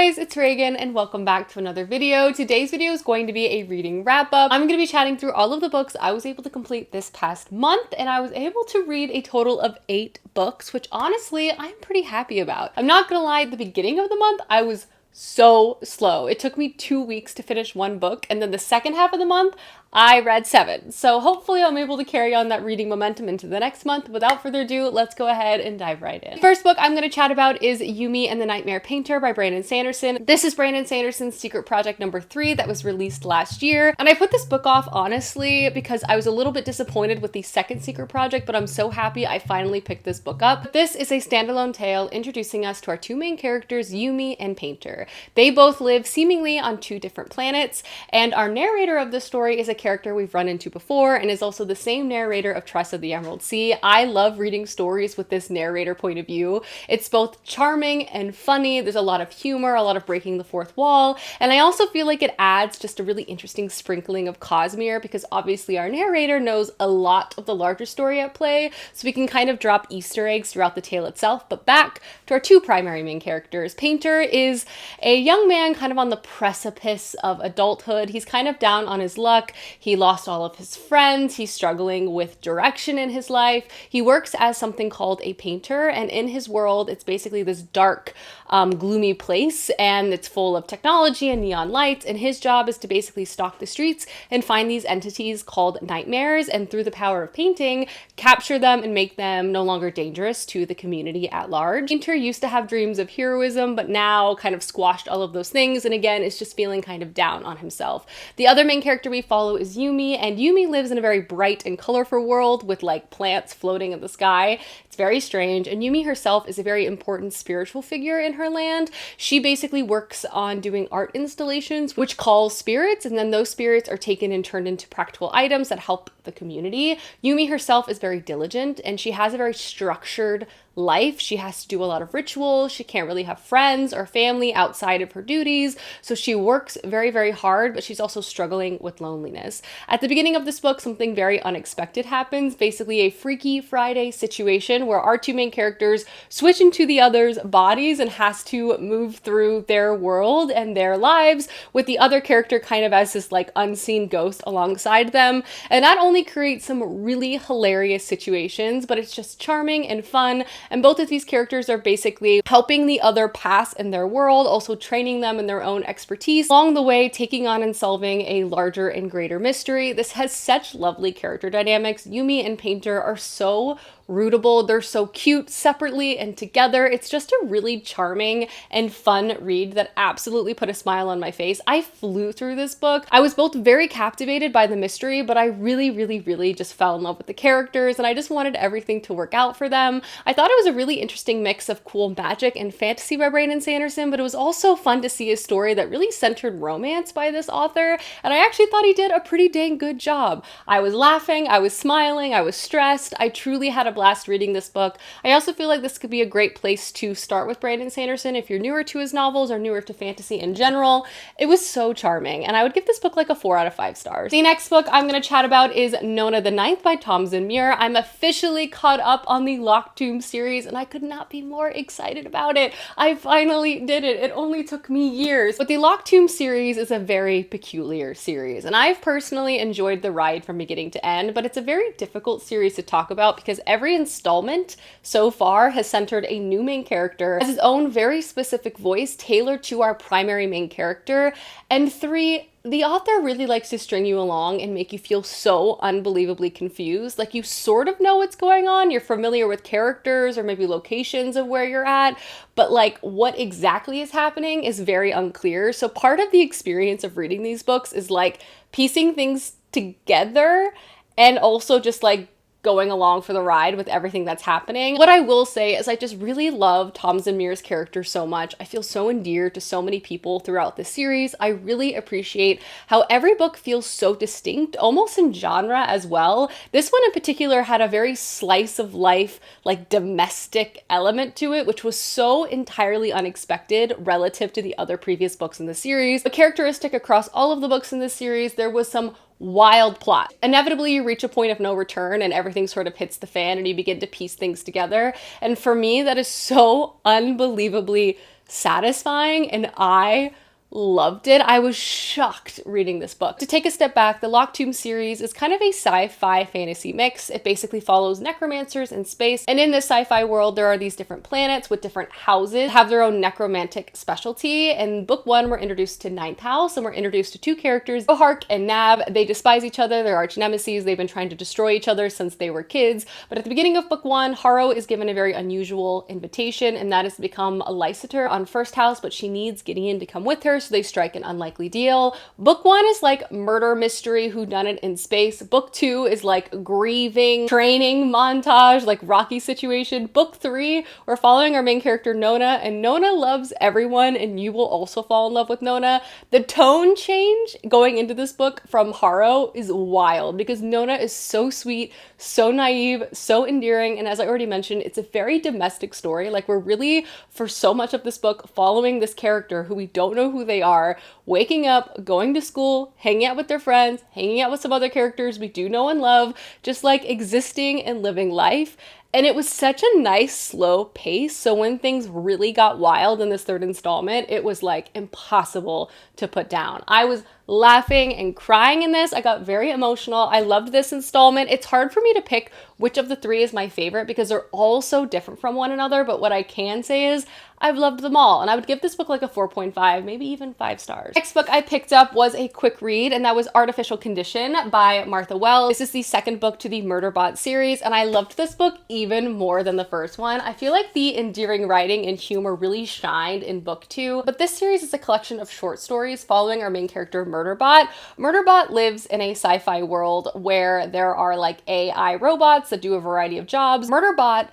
guys, it's Reagan and welcome back to another video. Today's video is going to be a reading wrap up. I'm going to be chatting through all of the books I was able to complete this past month, and I was able to read a total of 8 books, which honestly I'm pretty happy about. I'm not gonna lie, at the beginning of the month I was so slow. It took me 2 weeks to finish one book, and then the second half of the month I read 7. So hopefully I'm able to carry on that reading momentum into the next month. Without further ado, let's go ahead and dive right in. The first book I'm going to chat about is Yumi and the Nightmare Painter by Brandon Sanderson. This is Brandon Sanderson's secret project number 3 that was released last year. And I put this book off honestly because I was a little bit disappointed with the second secret project, but I'm so happy I finally picked this book up. This is a standalone tale introducing us to our 2 main characters, Yumi and Painter. They both live seemingly on 2 different planets, and our narrator of the story is a character we've run into before and is also the same narrator of Trust of the Emerald Sea. I love reading stories with this narrator point of view. It's both charming and funny. There's a lot of humor, a lot of breaking the fourth wall, and I also feel like it adds just a really interesting sprinkling of Cosmere because obviously our narrator knows a lot of the larger story at play, so we can kind of drop Easter eggs throughout the tale itself. But back to our 2 primary main characters. Painter is a young man kind of on the precipice of adulthood. He's kind of down on his luck. He lost all of his friends. He's struggling with direction in his life. He works as something called a painter, and in his world, it's basically this dark, gloomy place, and it's full of technology and neon lights, and his job is to basically stalk the streets and find these entities called nightmares, and through the power of painting, capture them and make them no longer dangerous to the community at large. Painter used to have dreams of heroism, but now kind of squashed all of those things, and again, is just feeling kind of down on himself. The other main character we follow is Yumi, and Yumi lives in a very bright and colorful world with like plants floating in the sky. It's very strange, and Yumi herself is a very important spiritual figure in her land. She basically works on doing art installations which call spirits, and then those spirits are taken and turned into practical items that help the community. Yumi herself is very diligent, and she has a very structured life. She has to do a lot of rituals. She can't really have friends or family outside of her duties, so she works very, very hard, but she's also struggling with loneliness. At the beginning of this book, something very unexpected happens, basically a Freaky Friday situation where our 2 main characters switch into the other's bodies and has to move through their world and their lives with the other character kind of as this like unseen ghost alongside them. And that only creates some really hilarious situations, but it's just charming and fun. And both of these characters are basically helping the other pass in their world, also training them in their own expertise, along the way taking on and solving a larger and greater mystery. This has such lovely character dynamics. Yumi and Painter are so rootable. They're so cute separately and together. It's just a really charming and fun read that absolutely put a smile on my face. I flew through this book. I was both very captivated by the mystery, but I really just fell in love with the characters, and I just wanted everything to work out for them. I thought it was a really interesting mix of cool magic and fantasy by Brandon Sanderson, but it was also fun to see a story that really centered romance by this author, and I actually thought he did a pretty dang good job. I was laughing, I was smiling, I was stressed. I truly had a blast reading this book. I also feel like this could be a great place to start with Brandon Sanderson if you're newer to his novels or newer to fantasy in general. It was so charming, and I would give this book like a 4 out of 5 stars. The next book I'm going to chat about is Nona the Ninth by Tamsin Muir. I'm officially caught up on the Locked Tomb series, and I could not be more excited about it. I finally did it. It only took me years. But the Locked Tomb series is a very peculiar series, and I've personally enjoyed the ride from beginning to end, but it's a very difficult series to talk about because every installment so far has centered a new main character, has his own very specific voice tailored to our primary main character, and 3, the author really likes to string you along and make you feel so unbelievably confused. Like you sort of know what's going on, you're familiar with characters or maybe locations of where you're at, but like what exactly is happening is very unclear. So part of the experience of reading these books is like piecing things together and also just like going along for the ride with everything that's happening. What I will say is I just really love Tamsin Muir's character so much. I feel so endeared to so many people throughout the series. I really appreciate how every book feels so distinct, almost in genre as well. This one in particular had a very slice of life, like domestic element to it, which was so entirely unexpected relative to the other previous books in the series. But characteristic across all of the books in this series, there was some wild plot. Inevitably, you reach a point of no return and everything sort of hits the fan and you begin to piece things together. And for me, that is so unbelievably satisfying, and I loved it. I was shocked reading this book. To take a step back, the Locked Tomb series is kind of a sci-fi fantasy mix. It basically follows necromancers in space, and in this sci-fi world there are these different planets with different houses have their own necromantic specialty. In book 1 we're introduced to Ninth House, and we're introduced to two characters, Hark and Nab. They despise each other, they're arch nemesis, they've been trying to destroy each other since they were kids. But at the beginning of book 1, Harrow is given a very unusual invitation, and that is to become a liciter on First House, but she needs Gideon to come with her, so they strike an unlikely deal. Book 1 is like murder mystery whodunit in space. Book 2 is like grieving training montage, like Rocky situation. Book 3, we're following our main character Nona, and Nona loves everyone, and you will also fall in love with Nona. The tone change going into this book from Harrow is wild because Nona is so sweet, so naive, so endearing, and as I already mentioned, it's a very domestic story. Like, we're really, for so much of this book, following this character who we don't know who they are, waking up, going to school, hanging out with their friends, hanging out with some other characters we do know and love, just like existing and living life. And it was such a nice, slow pace. So when things really got wild in this third installment, it was like impossible to put down. I was laughing and crying in this. I got very emotional. I loved this installment. It's hard for me to pick which of the three is my favorite because they're all so different from one another. But what I can say is I've loved them all. And I would give this book like a 4.5, maybe even 5 stars. Next book I picked up was a quick read, and that was Artificial Condition by Martha Wells. This is the second book to the Murderbot series, and I loved this book even more than the first one. I feel like the endearing writing and humor really shined in book 2, but this series is a collection of short stories following our main character Murderbot. Murderbot lives in a sci-fi world where there are like AI robots that do a variety of jobs. Murderbot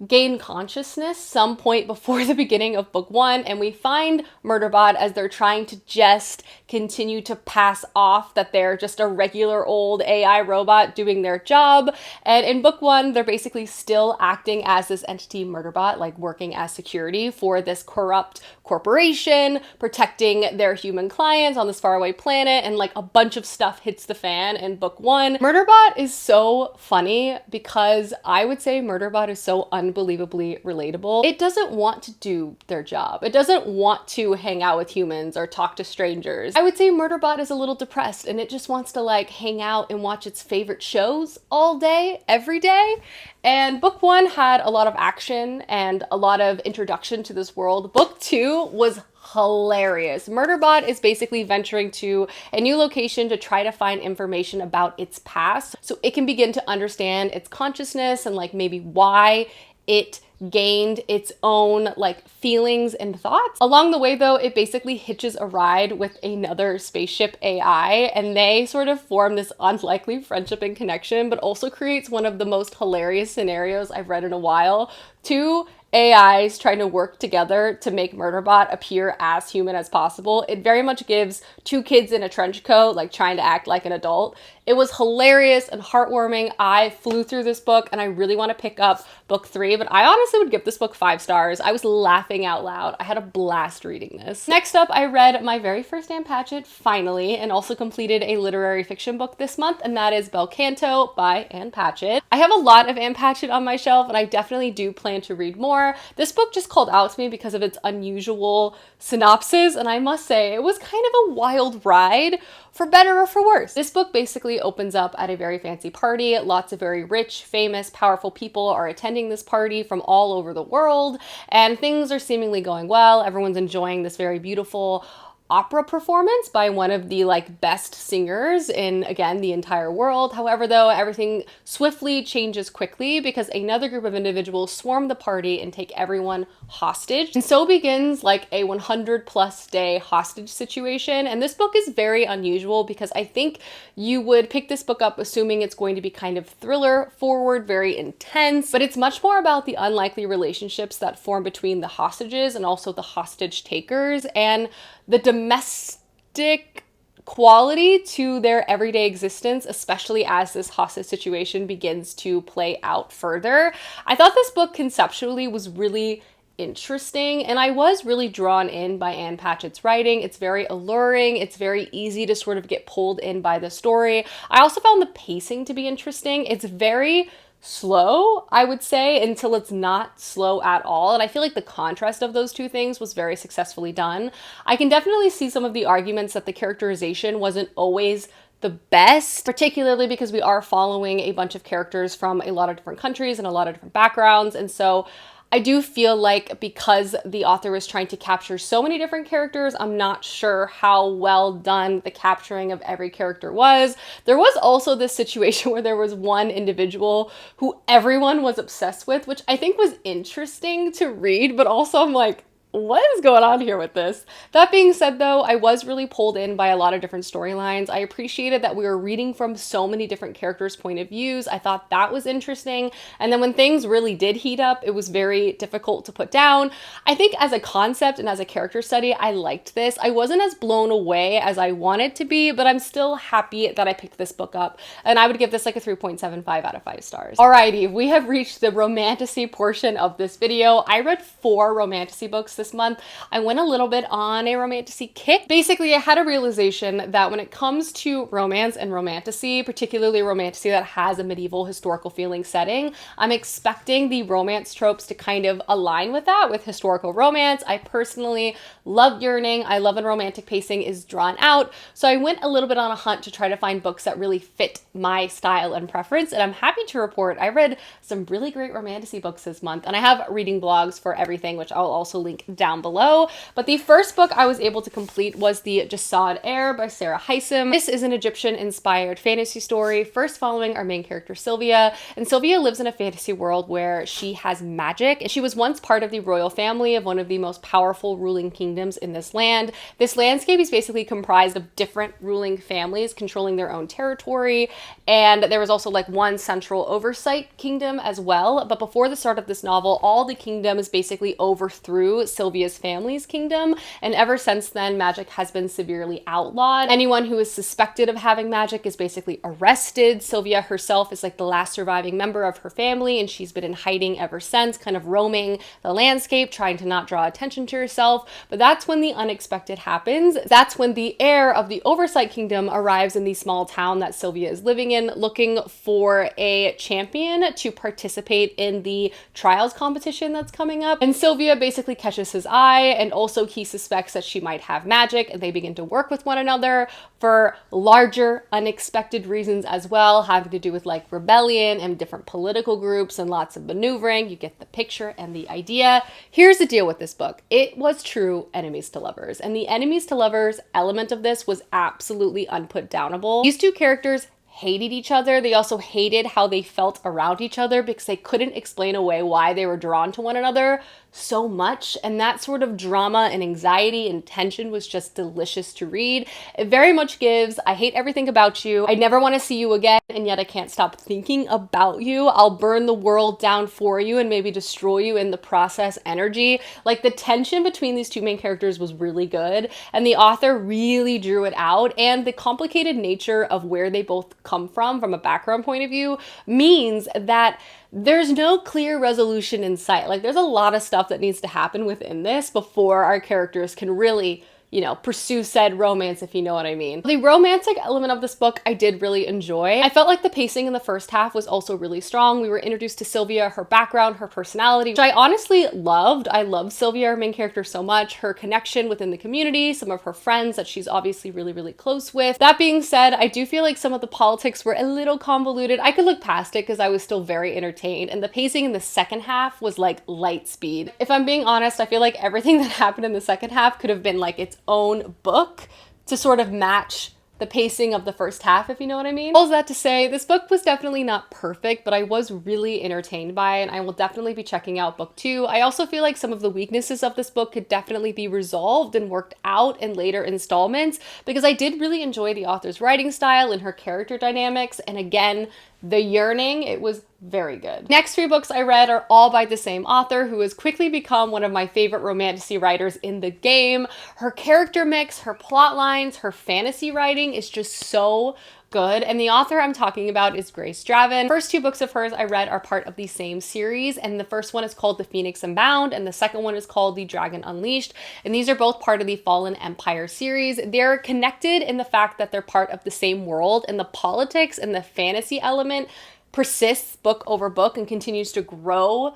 gain consciousness some point before the beginning of book 1, and we find Murderbot as they're trying to just continue to pass off that they're just a regular old AI robot doing their job. And in book 1, they're basically still acting as this entity Murderbot, like working as security for this corrupt corporation, protecting their human clients on this faraway planet, and like a bunch of stuff hits the fan in book 1. Murderbot is so funny because I would say Murderbot is so unbelievably relatable. It doesn't want to do their job. It doesn't want to hang out with humans or talk to strangers. I would say Murderbot is a little depressed and it just wants to like hang out and watch its favorite shows all day, every day. And book 1 had a lot of action and a lot of introduction to this world. Book 2 was hilarious. Murderbot is basically venturing to a new location to try to find information about its past so it can begin to understand its consciousness and like maybe why it gained its own like feelings and thoughts. Along the way though, it basically hitches a ride with another spaceship AI, and they sort of form this unlikely friendship and connection, but also creates one of the most hilarious scenarios I've read in a while. Two AIs trying to work together to make Murderbot appear as human as possible. It very much gives two kids in a trench coat like trying to act like an adult. It was hilarious and heartwarming. I flew through this book and I really want to pick up book 3, but I honestly would give this book 5 stars. I was laughing out loud. I had a blast reading this. Next up, I read my very first Ann Patchett, finally, and also completed a literary fiction book this month, and that is Bel Canto by Ann Patchett. I have a lot of Ann Patchett on my shelf, and I definitely do plan to read more. This book just called out to me because of its unusual synopsis, and I must say, it was kind of a wild ride, for better or for worse. This book basically opens up at a very fancy party. Lots of very rich, famous, powerful people are attending this party from all over the world, and things are seemingly going well. Everyone's enjoying this very beautiful opera performance by one of the like best singers in, again, the entire world. However, though, everything swiftly changes quickly because another group of individuals swarm the party and take everyone hostage. And so begins like a 100+ day hostage situation. And this book is very unusual because I think you would pick this book up assuming it's going to be kind of thriller forward, very intense, but it's much more about the unlikely relationships that form between the hostages and also the hostage takers, and the domestic quality to their everyday existence, especially as this hostage situation begins to play out further. I thought this book conceptually was really interesting, and I was really drawn in by Ann Patchett's writing. It's very alluring. It's very easy to sort of get pulled in by the story. I also found the pacing to be interesting. It's very slow, I would say, until it's not slow at all. And I feel like the contrast of those two things was very successfully done. I can definitely see some of the arguments that the characterization wasn't always the best, particularly because we are following a bunch of characters from a lot of different countries and a lot of different backgrounds. And so I do feel like because the author was trying to capture so many different characters, I'm not sure how well done the capturing of every character was. There was also this situation where there was one individual who everyone was obsessed with, which I think was interesting to read, but also I'm like, what is going on here with this? That being said, though, I was really pulled in by a lot of different storylines. I appreciated that we were reading from so many different characters' point of views. I thought that was interesting. And then when things really did heat up, it was very difficult to put down. I think as a concept and as a character study, I liked this. I wasn't as blown away as I wanted to be, but I'm still happy that I picked this book up. And I would give this like a 3.75 out of 5 stars. Alrighty, we have reached the romatasy portion of this video. I read 4 romatasy books this month. I went a little bit on a romatasy kick. Basically, I had a realization that when it comes to romance and romatasy, particularly romatasy that has a medieval historical feeling setting, I'm expecting the romance tropes to kind of align with that, with historical romance. I personally love yearning. I love when romantic pacing is drawn out. So I went a little bit on a hunt to try to find books that really fit my style and preference. And I'm happy to report I read some really great romatasy books this month. And I have reading blogs for everything, which I'll also link down below. But the first book I was able to complete was the Jasad Heir by Sarah Heisem. This is an Egyptian-inspired fantasy story, first following our main character Sylvia. And Sylvia lives in a fantasy world where she has magic, and she was once part of the royal family of one of the most powerful ruling kingdoms in this land. This landscape is basically comprised of different ruling families controlling their own territory, and there was also like one central oversight kingdom as well. But before the start of this novel, all the kingdoms basically overthrew Sylvia's family's kingdom, and ever since then magic has been severely outlawed. Anyone who is suspected of having magic is basically arrested. Sylvia herself is like the last surviving member of her family, and she's been in hiding ever since, kind of roaming the landscape, trying to not draw attention to herself. But that's when the unexpected happens. That's when the heir of the oversight kingdom arrives in the small town that Sylvia is living in, looking for a champion to participate in the trials competition that's coming up. And Sylvia basically catches his eye, and also he suspects that she might have magic, and they begin to work with one another for larger unexpected reasons as well, having to do with like rebellion and different political groups and lots of maneuvering. You get the picture and the idea. Here's the deal with this book. It was true enemies to lovers, and the enemies to lovers element of this was absolutely unputdownable. These two characters hated each other. They also hated how they felt around each other because they couldn't explain away why they were drawn to one another so much. And that sort of drama and anxiety and tension was just delicious to read. It very much gives, I hate everything about you, I never want to see you again, and yet I can't stop thinking about you. I'll burn the world down for you and maybe destroy you in the process energy. Like, the tension between these two main characters was really good, and the author really drew it out. And the complicated nature of where they both come from a background point of view, means that there's no clear resolution in sight. Like, there's a lot of stuff that needs to happen within this before our characters can really, you know, pursue said romance, if you know what I mean. The romantic element of this book I did really enjoy. I felt like the pacing in the first half was also really strong. We were introduced to Sylvia, her background, her personality, which I honestly loved. I loved Sylvia, our main character, so much. Her connection within the community, some of her friends that she's obviously really, really close with. That being said, I do feel like some of the politics were a little convoluted. I could look past it because I was still very entertained, and the pacing in the second half was like light speed. If I'm being honest, I feel like everything that happened in the second half could have been like its own book to sort of match the pacing of the first half, if you know what I mean. All that to say, this book was definitely not perfect, but I was really entertained by it, and I will definitely be checking out book 2. I also feel like some of the weaknesses of this book could definitely be resolved and worked out in later installments, because I did really enjoy the author's writing style and her character dynamics, and again, the yearning, it was very good. Next 3 books I read are all by the same author, who has quickly become one of my favorite romantasy writers in the game. Her character mix, her plot lines, her fantasy writing is just so good, and the author I'm talking about is Grace Draven. First 2 books of hers I read are part of the same series, and the first one is called The Phoenix Unbound, and the second one is called The Dragon Unleashed, and these are both part of the Fallen Empire series. They're connected in the fact that they're part of the same world, and the politics and the fantasy element persists book over book and continues to grow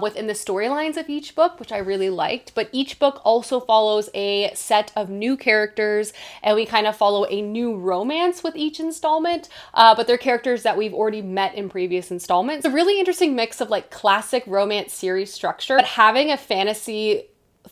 within the storylines of each book, which I really liked. But each book also follows a set of new characters, and we kind of follow a new romance with each installment, but they're characters that we've already met in previous installments. It's a really interesting mix of like classic romance series structure, but having a fantasy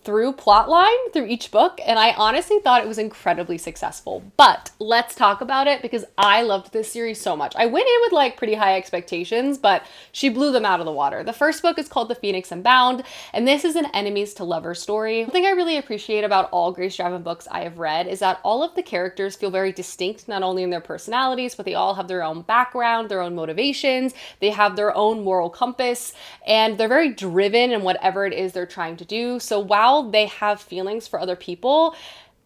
through plotline through each book, and I honestly thought it was incredibly successful. But let's talk about it because I loved this series so much. I went in with like pretty high expectations, but she blew them out of the water. The first book is called The Phoenix Unbound, and this is an enemies to lovers story. One thing I really appreciate about all Grace Draven books I have read is that all of the characters feel very distinct, not only in their personalities, but they all have their own background, their own motivations, they have their own moral compass, and they're very driven in whatever it is they're trying to do. So while they have feelings for other people,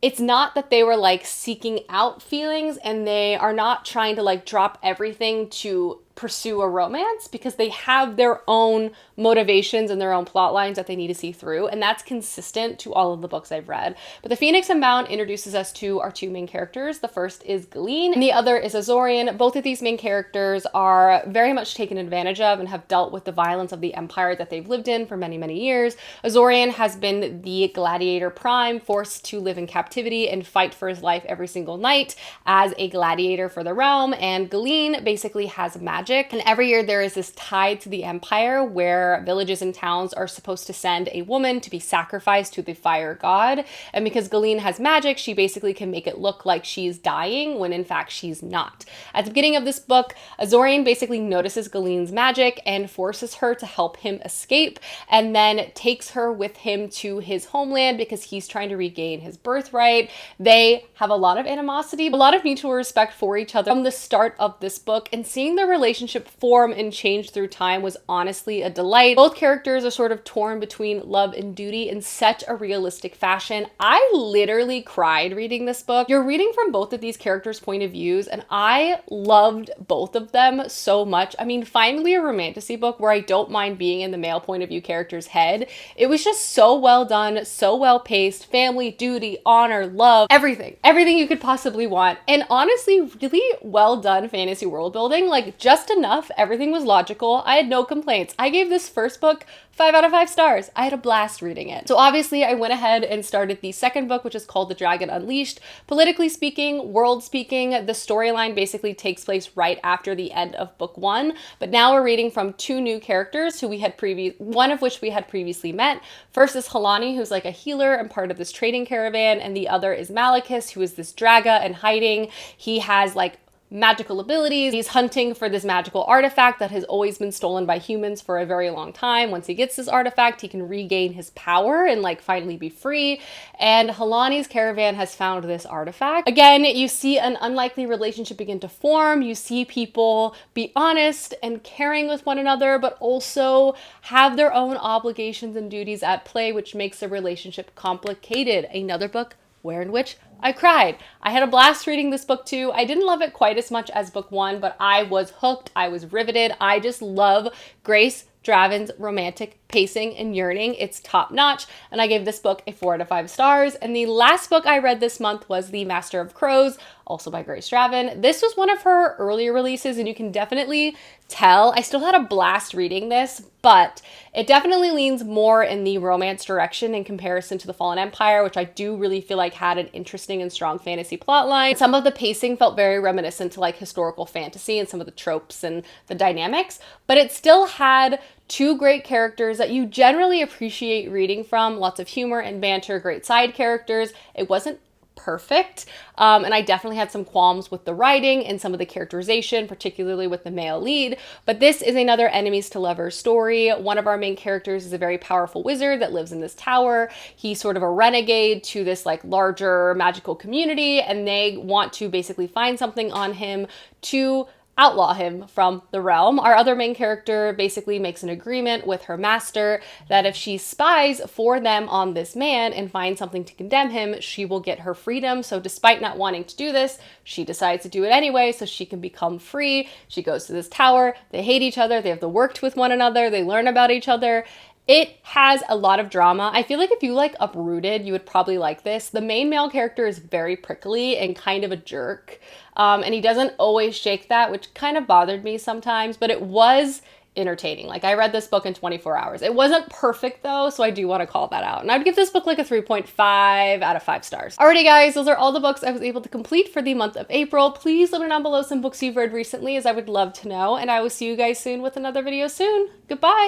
it's not that they were like seeking out feelings, and they are not trying to like drop everything to pursue a romance, because they have their own motivations and their own plot lines that they need to see through, and that's consistent to all of the books I've read. But The Phoenix Unbound introduces us to our two main characters. The first is Galeen and the other is Azorian. Both of these main characters are very much taken advantage of and have dealt with the violence of the empire that they've lived in for many, many years. Azorian has been the gladiator prime, forced to live in captivity and fight for his life every single night as a gladiator for the realm, and Galeen basically has magic. And every year there is this tide to the empire where villages and towns are supposed to send a woman to be sacrificed to the fire god. And because Galeen has magic, she basically can make it look like she's dying when in fact she's not. At the beginning of this book, Azorian basically notices Galeen's magic and forces her to help him escape, and then takes her with him to his homeland because he's trying to regain his birthright. They have a lot of animosity, a lot of mutual respect for each other from the start of this book, and seeing the relationship form and change through time was honestly a delight. Both characters are sort of torn between love and duty in such a realistic fashion. I literally cried reading this book. You're reading from both of these characters' point of views, and I loved both of them so much. I mean, finally a romantasy book where I don't mind being in the male point of view character's head. It was just so well done, so well paced, family, duty, honor, love, everything you could possibly want. And honestly, really well done fantasy world building, like just enough. Everything was logical. I had no complaints. I gave this first book 5 out of 5 stars. I had a blast reading it. So obviously I went ahead and started the second book, which is called The Dragon Unleashed. Politically speaking, world speaking, the storyline basically takes place right after the end of book 1, but now we're reading from 2 new characters who we had one of which we had previously met. First is Halani, who's like a healer and part of this trading caravan, and the other is Malachus, who is this Draga and hiding. He has like magical abilities. He's hunting for this magical artifact that has always been stolen by humans for a very long time. Once he gets this artifact, he can regain his power and like finally be free. And Halani's caravan has found this artifact. Again, you see an unlikely relationship begin to form. You see people be honest and caring with one another, but also have their own obligations and duties at play, which makes the relationship complicated. Another book in which I cried. I had a blast reading this book too. I didn't love it quite as much as book 1, but I was hooked. I was riveted. I just love Grace Draven's romantic pacing and yearning. It's top notch, and I gave this book a 4 out of 5 stars. And the last book I read this month was The Master of Crows, also by Grace Draven. This was one of her earlier releases, and you can definitely tell I still had a blast reading this, but it definitely leans more in the romance direction in comparison to The Fallen Empire, which I do really feel like had an interesting and strong fantasy plotline. Some of the pacing felt very reminiscent to like historical fantasy and some of the tropes and the dynamics, but it still had 2 great characters that you generally appreciate reading from. Lots of humor and banter, great side characters. It wasn't perfect, and I definitely had some qualms with the writing and some of the characterization, particularly with the male lead, but this is another enemies to lovers story. One of our main characters is a very powerful wizard that lives in this tower. He's sort of a renegade to this like larger magical community, and they want to basically find something on him to outlaw him from the realm. Our other main character basically makes an agreement with her master that if she spies for them on this man and finds something to condemn him, she will get her freedom. So despite not wanting to do this, she decides to do it anyway so she can become free. She goes to this tower. They hate each other. They have to work with one another. They learn about each other. It has a lot of drama. I feel like if you like Uprooted, you would probably like this. The main male character is very prickly and kind of a jerk. And he doesn't always shake that, which kind of bothered me sometimes, but it was entertaining. Like, I read this book in 24 hours. It wasn't perfect though, so I do want to call that out. And I would give this book like a 3.5 out of 5 stars. Alrighty guys, those are all the books I was able to complete for the month of April. Please let me know down below some books you've read recently, as I would love to know. And I will see you guys soon with another video soon. Goodbye!